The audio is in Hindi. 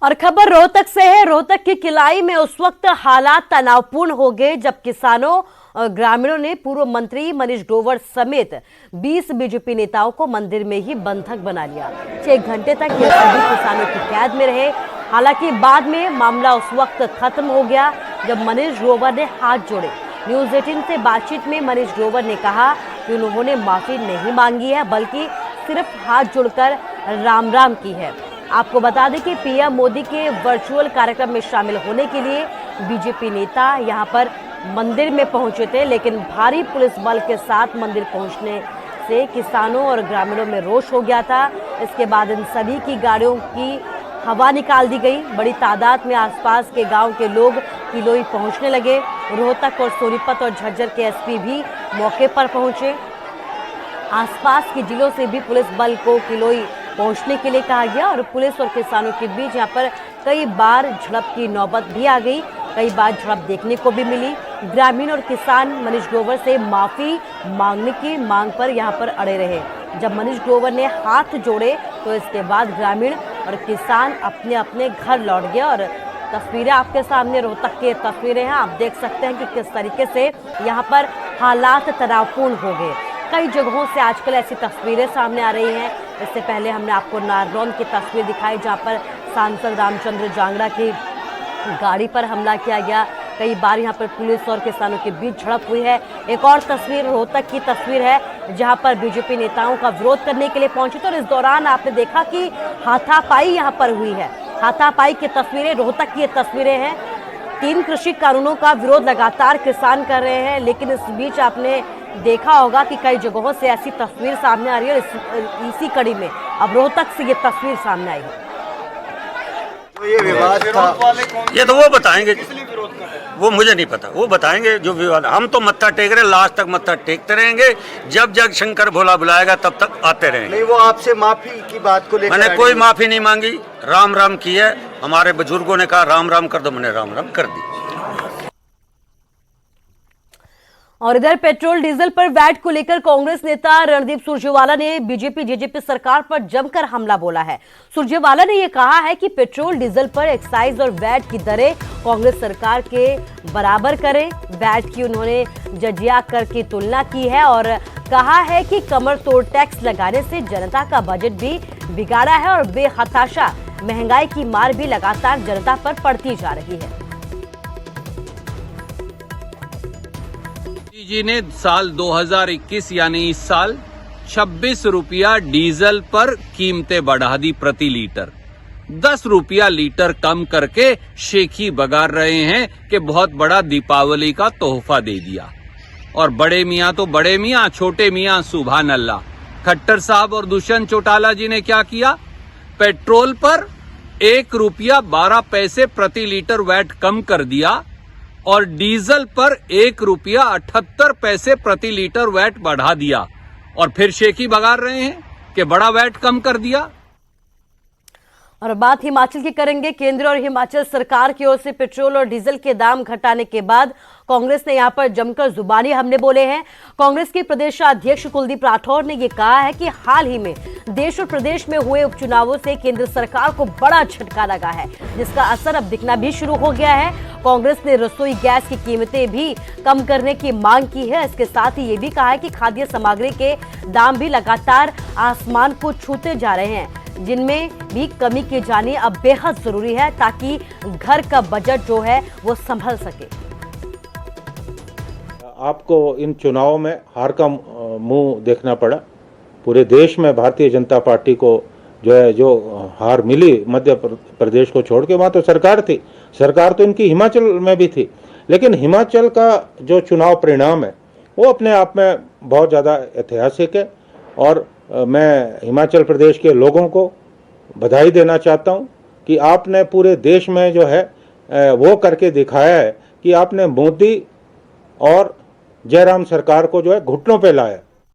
और खबर रोहतक से है। रोहतक की किलाई में उस वक्त हालात तनावपूर्ण हो गए जब किसानों और ग्रामीणों ने पूर्व मंत्री मनीष ग्रोवर समेत 20 बीजेपी नेताओं को मंदिर में ही बंधक बना लिया। 6 घंटे तक ये सभी किसानों की कैद में रहे। हालांकि बाद में मामला उस वक्त खत्म हो गया जब मनीष ग्रोवर ने हाथ जोड़े। न्यूज 18 से बातचीत में मनीष ग्रोवर ने कहा कि उन्होंने माफी नहीं मांगी है, बल्कि सिर्फ हाथ जोड़कर राम राम की है। आपको बता दें कि पीएम मोदी के वर्चुअल कार्यक्रम में शामिल होने के लिए बीजेपी नेता यहां पर मंदिर में पहुंचे थे, लेकिन भारी पुलिस बल के साथ मंदिर पहुंचने से किसानों और ग्रामीणों में रोष हो गया था। इसके बाद इन सभी की गाड़ियों की हवा निकाल दी गई। बड़ी तादाद में आसपास के गांव के लोग किलोई पहुंचने लगे। रोहतक और सोनीपत और झज्जर के एसपी भी मौके पर पहुंचे। आसपास के जिलों से भी पुलिस बल को किलोई पहुंचने के लिए कहा गया और पुलिस और किसानों के बीच यहां पर कई बार झड़प की नौबत भी आ गई। कई बार झड़प देखने को भी मिली। ग्रामीण और किसान मनीष ग्रोवर से माफी मांगने की मांग पर यहां पर अड़े रहे। जब मनीष ग्रोवर ने हाथ जोड़े तो इसके बाद ग्रामीण और किसान अपने अपने घर लौट गए। और तस्वीरें आपके सामने रोहतक की तस्वीरें हैं। आप देख सकते हैं कि किस तरीके से यहाँ पर हालात तनावपूर्ण हो गए। कई जगहों से आजकल ऐसी तस्वीरें सामने आ रही हैं। इससे पहले हमने आपको नारनौल की तस्वीर दिखाई जहां पर सांसद रामचंद्र जांगड़ा की गाड़ी पर हमला किया गया। कई बार यहां पर पुलिस और किसानों के बीच झड़प हुई है। एक और तस्वीर रोहतक की तस्वीर है जहां पर बीजेपी नेताओं का विरोध करने के लिए पहुंचे थे और इस दौरान आपने देखा कि हाथापाई यहां पर हुई है। हाथापाई की तस्वीरें रोहतक की तस्वीरें हैं। 3 कृषि कानूनों का विरोध लगातार किसान कर रहे हैं, लेकिन इस बीच आपने देखा होगा कि कई जगहों से ऐसी तस्वीर सामने आ रही है और इसी कड़ी में अब रोहतक से ये तस्वीर सामने आई है। तो ये विवाद था, ये तो वो बताएंगे, वो मुझे नहीं पता, वो बताएंगे जो विवाद। हम तो मत्था टेक रहे, लास्ट तक मत्था टेकते रहेंगे। जब जग शंकर भोला बुलाएगा तब तक आते रहेंगे। नहीं, वो आपसे माफी की बात को लेकर मैंने कोई माफी नहीं मांगी, राम राम की है। हमारे बुजुर्गों ने कहा राम राम कर दो, मैंने राम राम कर दी। और इधर पेट्रोल डीजल पर वैट को लेकर कांग्रेस नेता रणदीप सुरजेवाला ने बीजेपी जेजेपी सरकार पर जमकर हमला बोला है। सुरजेवाला ने यह कहा है कि पेट्रोल डीजल पर एक्साइज और वैट की दरें कांग्रेस सरकार के बराबर करें। वैट की उन्होंने जजिया कर की तुलना की है और कहा है कि कमर तोड़ टैक्स लगाने से जनता का बजट भी बिगाड़ा है और बेहताशा महंगाई की मार भी लगातार जनता पर पड़ती जा रही है। जी ने साल 2021 यानी इस साल 26 रुपया डीजल पर कीमतें बढ़ा दी प्रति लीटर। 10 रुपया लीटर कम करके शेखी बगार रहे हैं कि बहुत बड़ा दीपावली का तोहफा दे दिया। और बड़े मियाँ तो बड़े मियाँ, छोटे मियाँ सुभान अल्लाह। खट्टर साहब और दुष्यंत चौटाला जी ने क्या किया? पेट्रोल पर 1 रुपया 12 पैसे प्रति लीटर वैट कम कर दिया और डीजल पर 1 रुपया 78 पैसे प्रति लीटर वैट बढ़ा दिया। और फिर शेखी बगार रहे हैं कि बड़ा वैट कम कर दिया। और बात हिमाचल की करेंगे। केंद्र और हिमाचल सरकार की ओर से पेट्रोल और डीजल के दाम घटाने के बाद कांग्रेस ने यहां पर जमकर जुबानी हमले बोले हैं। कांग्रेस के प्रदेश अध्यक्ष कुलदीप राठौर ने यह कहा है कि हाल ही में देश और प्रदेश में हुए उपचुनावों से केंद्र सरकार को बड़ा झटका लगा है, जिसका असर अब दिखना भी शुरू हो गया है। कांग्रेस ने रसोई गैस की कीमतें भी कम करने की मांग की है। इसके साथ ही ये भी कहा है कि खाद्य सामग्री के दाम भी लगातार आसमान को छूते जा रहे हैं, जिनमें भी कमी की जानी अब बेहद जरूरी है ताकि घर का बजट जो है वो संभल सके। आपको इन चुनावों में हार का मुंह देखना पड़ा। पूरे देश में भारतीय जनता पार्टी को जो हार मिली मध्य प्रदेश को छोड़ के, वहाँ तो सरकार थी। सरकार तो इनकी हिमाचल में भी थी, लेकिन हिमाचल का जो चुनाव परिणाम है वो अपने आप में बहुत ज़्यादा ऐतिहासिक है। और मैं हिमाचल प्रदेश के लोगों को बधाई देना चाहता हूँ कि आपने पूरे देश में जो है वो करके दिखाया है कि आपने मोदी और जयराम सरकार को जो है घुटनों पे लाया।